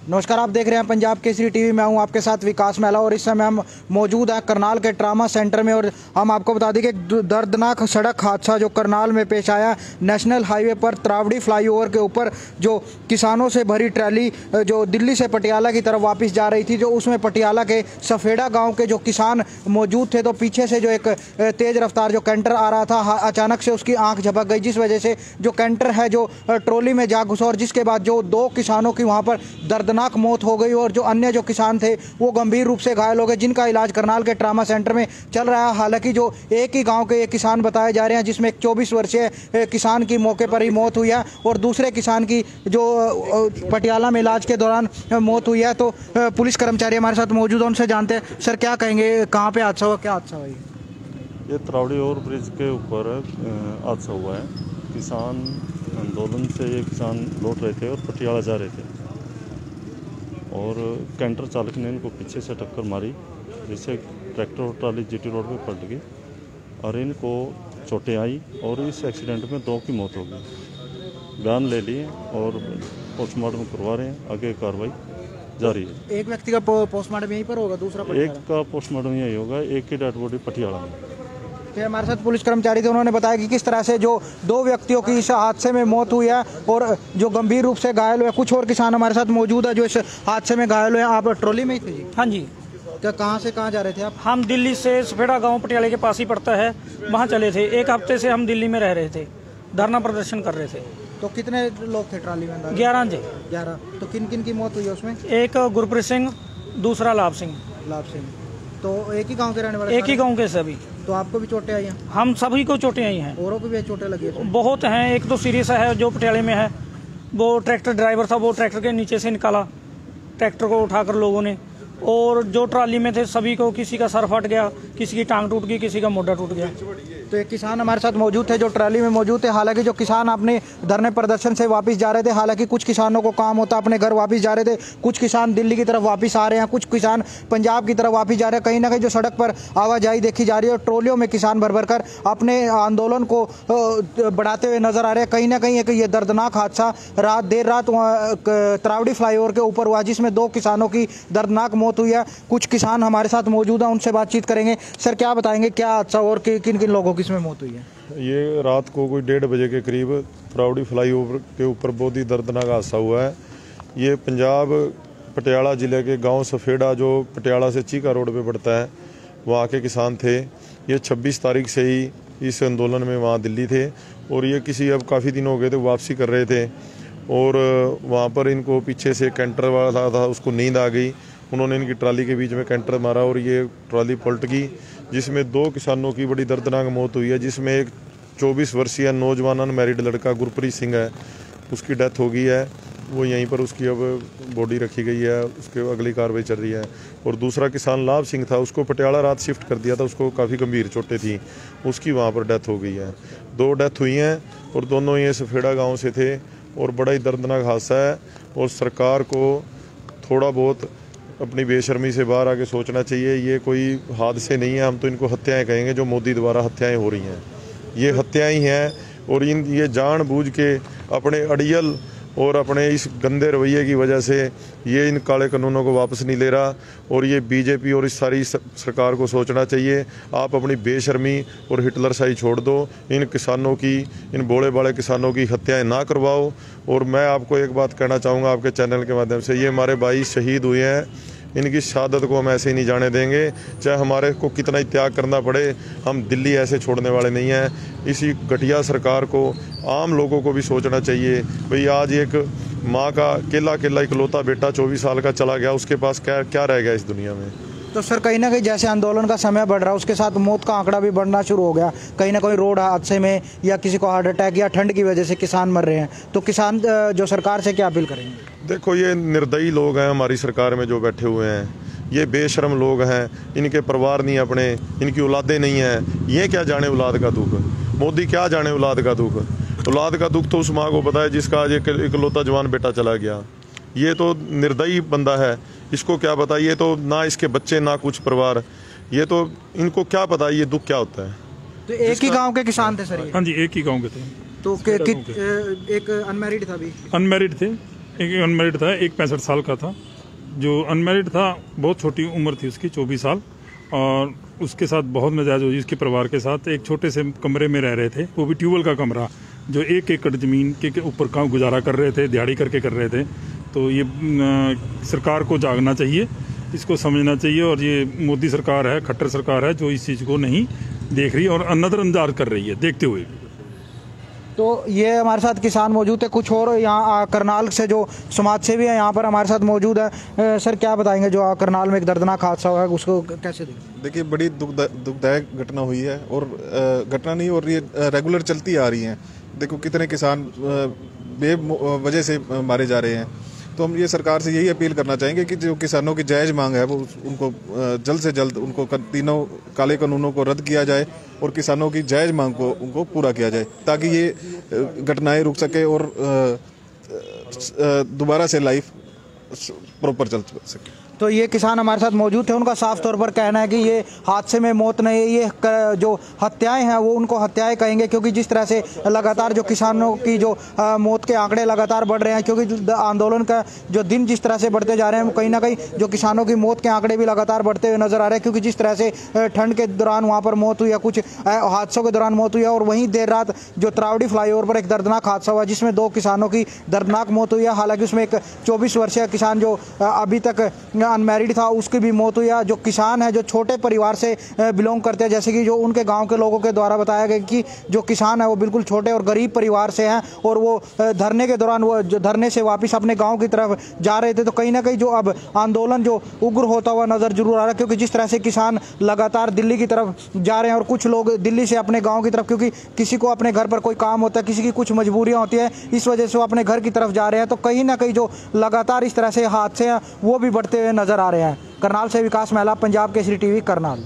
नमस्कार, आप देख रहे हैं पंजाब केसरी टीवी। मैं हूं आपके साथ विकास महिला और इस समय हम मौजूद हैं करनाल के ट्रामा सेंटर में। और हम आपको बता दें कि दर्दनाक सड़क हादसा जो करनाल में पेश आया, नेशनल हाईवे पर त्रावड़ी फ्लाईओवर के ऊपर जो किसानों से भरी ट्रैली जो दिल्ली से पटियाला की तरफ वापस जा रही थी, जो उसमें पटियाला के सफेड़ा गाँव के जो किसान मौजूद थे, तो पीछे से जो एक तेज़ रफ्तार जो कैंटर आ रहा था, अचानक से उसकी आँख झपक गई, जिस वजह से जो कैंटर है जो ट्रॉली में जा घुसा और जिसके बाद जो 2 किसानों की वहाँ पर दर्दनाक मौत हो गई और जो अन्य जो किसान थे वो गंभीर रूप से घायल हो गए, जिनका इलाज करनाल के ट्रामा सेंटर में चल रहा है। हालांकि जो एक ही गांव के एक किसान बताए जा रहे हैं, जिसमें एक 24 वर्षीय किसान की मौके पर ही मौत हुई है और दूसरे किसान की जो पटियाला में इलाज के दौरान मौत हुई है। तो पुलिस कर्मचारी हमारे साथ मौजूद हैं, उनसे जानते हैं। सर, क्या कहेंगे, कहाँ पे हादसा हुआ, क्या हादसा हुआ? ये त्रावड़ी ओवर ब्रिज के ऊपर हादसा हुआ है। किसान आंदोलन से ये किसान लौट रहे थे और पटियाला जा रहे थे और कैंटर चालक ने इनको पीछे से टक्कर मारी, जिससे ट्रैक्टर और ट्राली जीटी रोड पे पलट गई और इनको चोटें आई और इस एक्सीडेंट में 2 की मौत हो गई। बयान ले लिए और पोस्टमार्टम करवा रहे हैं, आगे कार्रवाई जारी है। एक व्यक्ति का पोस्टमार्टम यहीं पर होगा, दूसरा एक का पोस्टमार्टम यही होगा, एक की डेड बॉडी पटियाला में। हमारे साथ पुलिस कर्मचारी थे, उन्होंने बताया कि किस तरह से जो 2 व्यक्तियों की इस हादसे में मौत हुई है और जो गंभीर रूप से घायल हुए। कुछ और किसान हमारे साथ मौजूद है जो इस हादसे में घायल हुए। आप ट्रॉली में ही थे जी? हाँ जी। क्या, कहाँ से कहाँ जा रहे थे आप? हम दिल्ली से सफेड़ा गांव पटियाले के पास ही पड़ता है, वहाँ चले थे। 1 हफ्ते से हम दिल्ली में रह रहे थे, धरना प्रदर्शन कर रहे थे। तो कितने लोग थे ट्रॉली में? 11 जी। 11। तो किन किन की मौत हुई है उसमें? एक गुरप्रीत सिंह, दूसरा लाभ सिंह। तो एक ही गांव के रहने वाले? एक ही गांव के सभी। तो आपको भी चोटें आई हैं? हम सभी को चोटें आई हैं। औरों को भी चोटें लगी हैं? बहुत हैं। एक तो सीरियस है जो पटियाले में है, वो ट्रैक्टर ड्राइवर था, वो ट्रैक्टर के नीचे से निकाला ट्रैक्टर को उठाकर लोगों ने, और जो ट्राली में थे सभी को, किसी का सर फट गया, किसी की टांग टूट गई, किसी का मोढा टूट गया। तो एक किसान हमारे साथ मौजूद थे जो ट्राली में मौजूद थे। हालांकि जो किसान अपने धरने प्रदर्शन से वापस जा रहे थे, हालांकि कुछ किसानों को काम होता अपने घर वापस जा रहे थे, कुछ किसान दिल्ली की तरफ वापस आ रहे हैं, कुछ किसान पंजाब की तरफ वापस जा रहे हैं। कहीं ना कहीं जो सड़क पर आवाजाही देखी जा रही है और ट्रोलियों में किसान भर भर कर अपने आंदोलन को बढ़ाते हुए नजर आ रहे हैं। कहीं ना कहीं एक ये दर्दनाक हादसा देर रात त्रावड़ी फ्लाईओवर के ऊपर हुआ, जिसमें 2 किसानों की दर्दनाक मौत हुई है। कुछ किसान हमारे साथ मौजूद हैं, उनसे बातचीत करेंगे। सर, क्या बताएंगे, क्या हादसा और किन किन लोगों की इसमें मौत हुई है? ये रात को कोई 1:30 बजे के करीब त्रावड़ी फ्लाईओवर के ऊपर बहुत ही दर्दनाक हादसा हुआ है। ये पंजाब पटियाला ज़िले के गांव सफेड़ा, जो पटियाला से चीका रोड पे पड़ता है, वहाँ के किसान थे। ये 26 तारीख से ही इस आंदोलन में वहाँ दिल्ली थे और ये अब काफ़ी दिन हो गए थे, वापसी कर रहे थे और वहाँ पर इनको पीछे से कैंटर वाला था, उसको नींद आ गई। उन्होंने इनकी ट्राली के बीच में कैंटर मारा और ये ट्राली पलट गई, जिसमें 2 किसानों की बड़ी दर्दनाक मौत हुई है, जिसमें एक 24 वर्षीय नौजवान अनमैरिड लड़का गुरप्रीत सिंह है, उसकी डेथ हो गई है। वो यहीं पर उसकी अब बॉडी रखी गई है, उसके अगली कार्रवाई चल रही है। और दूसरा किसान लाभ सिंह था, उसको पटियाला रात शिफ्ट कर दिया था, उसको काफ़ी गंभीर चोटें थी, उसकी वहाँ पर डेथ हो गई है। 2 डेथ हुई हैं और दोनों ये सफेड़ा गाँव से थे और बड़ा ही दर्दनाक हादसा है। और सरकार को थोड़ा बहुत अपनी बेशर्मी से बाहर आके सोचना चाहिए। ये कोई हादसे नहीं है, हम तो इनको हत्याएं कहेंगे, जो मोदी द्वारा हत्याएं हो रही हैं, ये हत्याएं ही हैं। और ये जानबूझ के अपने अड़ियल और अपने इस गंदे रवैये की वजह से ये इन काले कानूनों को वापस नहीं ले रहा। और ये बीजेपी और इस सारी सरकार को सोचना चाहिए, आप अपनी बेशर्मी और हिटलरशाही छोड़ दो, इन किसानों की, इन भोले भाले किसानों की हत्याएं ना करवाओ। और मैं आपको एक बात कहना चाहूँगा आपके चैनल के माध्यम से, ये हमारे भाई शहीद हुए हैं, इनकी शहादत को हम ऐसे ही नहीं जाने देंगे, चाहे हमारे को कितना ही त्याग करना पड़े। हम दिल्ली ऐसे छोड़ने वाले नहीं हैं। इसी घटिया सरकार को, आम लोगों को भी सोचना चाहिए। भाई आज एक माँ का अकेला इकलौता बेटा 24 साल का चला गया, उसके पास क्या रह गया इस दुनिया में? तो सर, कहीं ना कहीं जैसे आंदोलन का समय बढ़ रहा है, उसके साथ मौत का आंकड़ा भी बढ़ना शुरू हो गया। कहीं ना कहीं रोड हादसे में या किसी को हार्ट अटैक या ठंड की वजह से किसान मर रहे हैं। तो किसान जो सरकार से क्या अपील करेंगे? देखो, ये निर्दयी लोग हैं हमारी सरकार में जो बैठे हुए हैं, ये बेशर्म लोग हैं, इनके परिवार नहीं अपने, इनकी औलादें नहीं हैं। ये क्या जाने औलाद का दुख? मोदी क्या जाने औलाद का दुख? औलाद का दुख तो उस माँ को पता है जिसका आज एक इकलौता जवान बेटा चला गया। ये तो निर्दयी बंदा है, इसको क्या पता? ये तो ना इसके बच्चे ना कुछ परिवार, ये तो इनको क्या पता ये दुख क्या होता है। तो एक ही गांव के किसान थे सर? हाँ जी, एक ही गांव के थे। तो एक अनमैरिड था भी? अनमैरिड थे। एक अनमैरिड था, एक 65 साल का था। जो अनमैरिड था बहुत छोटी उम्र थी उसकी, 24 साल, और उसके साथ बहुत नाजायज हुई उसके परिवार के साथ। एक छोटे से कमरे में रह रहे थे, वो भी ट्यूबवेल का कमरा, जो 1 एकड़ ज़मीन के ऊपर काम गुजारा कर रहे थे, दिहाड़ी करके कर रहे थे। तो ये सरकार को जागना चाहिए, इसको समझना चाहिए, और ये मोदी सरकार है, खट्टर सरकार है, जो इस चीज़ को नहीं देख रही और नज़रअंदाज कर रही है देखते हुए। तो ये हमारे साथ किसान मौजूद है, कुछ और यहाँ करनाल से जो समाज सेवी है यहाँ पर हमारे साथ मौजूद है। सर क्या बताएंगे, जो करनाल में एक दर्दनाक हादसा हुआ है उसको कैसे देखें? देखिए, बड़ी दुखदायक घटना हुई है, और घटना नहीं, और ये रेगुलर चलती आ रही है। देखो कितने किसान बेवजह से मारे जा रहे हैं। तो हम ये सरकार से यही अपील करना चाहेंगे कि जो किसानों की जायज़ मांग है वो उनको जल्द से जल्द उनको तीनों काले कानूनों को रद्द किया जाए और किसानों की जायज़ मांग को उनको पूरा किया जाए, ताकि ये घटनाएं रुक सके और दोबारा से लाइफ प्रॉपर चल सके। तो ये किसान हमारे साथ मौजूद थे, उनका साफ तौर पर कहना है कि ये हादसे में मौत नहीं, ये जो हत्याएं हैं वो उनको हत्याएं कहेंगे, क्योंकि जिस तरह से लगातार जो किसानों की जो मौत के आंकड़े लगातार बढ़ रहे हैं, क्योंकि आंदोलन का जो दिन जिस तरह से बढ़ते जा रहे हैं, कहीं ना कहीं जो किसानों की मौत के आंकड़े भी लगातार बढ़ते हुए नजर आ रहे हैं, क्योंकि जिस तरह से ठंड के दौरान वहाँ पर मौत हुई है, कुछ हादसों के दौरान मौत हुई है। और वहीं देर रात जो त्रावड़ी फ्लाईओवर पर एक दर्दनाक हादसा हुआ जिसमें 2 किसानों की दर्दनाक मौत हुई है। हालांकि उसमें एक 24 वर्षीय किसान जो अभी तक अनमैरिड था उसकी भी मौत हुई है। जो किसान है जो छोटे परिवार से बिलोंग करते हैं, जैसे कि जो उनके गांव के लोगों के द्वारा बताया गया कि जो किसान है वो बिल्कुल छोटे और गरीब परिवार से हैं, और वो धरने के दौरान वो जो धरने से वापस अपने गांव की तरफ जा रहे थे। तो कहीं ना कहीं जो अब आंदोलन जो उग्र होता हुआ नजर जरूर आ रहा है, क्योंकि जिस तरह से किसान लगातार दिल्ली की तरफ जा रहे हैं और कुछ लोग दिल्ली से अपने गाँव की तरफ, क्योंकि किसी को अपने घर पर कोई काम होता है, किसी की कुछ मजबूरियाँ होती है, इस वजह से वो अपने घर की तरफ जा रहे हैं। तो कहीं ना कहीं जो लगातार इस तरह से हादसे हैं वो भी बढ़ते हुए नजर आ रहे हैं। करनाल से विकास महिला, पंजाब केसरी टीवी, करनाल।